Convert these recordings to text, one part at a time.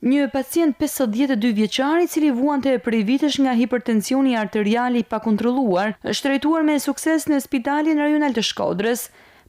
Një pacient 52 vjeçar i cili vuante prej vitesh nga hipertensioni arterial i pakontrolluar, është trajtuar me sukses në Spitalin Rajonal të Shkodrës.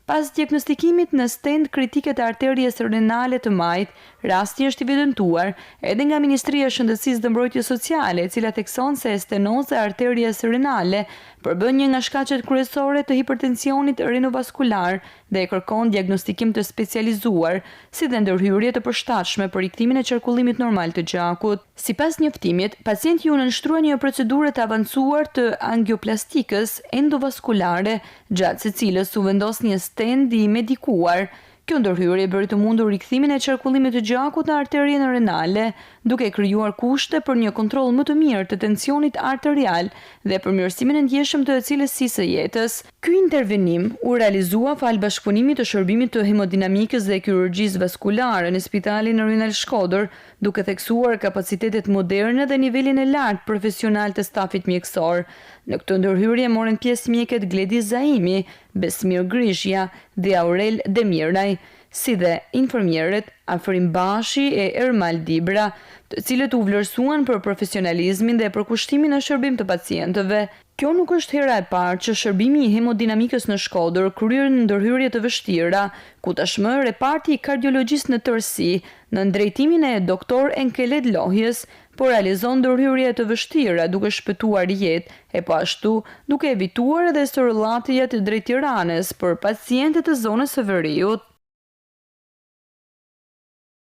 Pas diagnostikimit në stent kritike të arterjes renale të majt, rasti është evidentuar edhe nga Ministria e Shëndetësisë dhe Mbrojtjes Sociale, e cila thekson se stenoza e arterjes renale përbën një nga shkaqet kryesore të hipertensionit renovaskular dhe e kërkon diagnostikim të specializuar, si dhe ndërhyrje të përshtatshme për rikthimin e qarkullimit normal të gjakut. Sipas njoftimit, pacienti u nënshtrua një procedurë të avancuar të angioplastikës endovaskulare, gjatë së cilës u vendos një stent i medikuar. Kjo ndërhyrje bëri të mundur rikthimin e qarkullimit të gjakut në arterien renale, duke krijuar kushte për një kontroll më të mirë të tensionit arterial dhe përmirësimin e ndjeshëm të cilësisë së jetës. Ky intervenim u realizua fal bashkëpunimit të shërbimit të hemodinamikës dhe kirurgjisë vaskulare në Spitalin Rajonal Shkodër, duke theksuar kapacitetet moderne dhe nivelin e lartë profesional të stafit mjekësor. Në këtë ndërhyrje morën pjesë mjekët Gledis Zaimi, Besmir Grishja dhe Aurel Demiraj, si dhe infermierët Afrim Bashi e Ermal Dibra, të cilët u vlerësuan për profesionalizmin dhe përkushtimin në shërbim të pacientëve. Kjo nuk është hera e parë që shërbimi i hemodinamikës në Shkodër kryer në ndërhyrje të vështira, ku tashmë reparti i kardiologjisë në tërësi, në drejtimin e doktor Enkeled Lohjes, por realizon ndërhyrje të vështira duke shpëtuar jetë, e po ashtu duke evituar edhe sërëllatjet drejt Tiranës për pacientët e zonës së Veriut.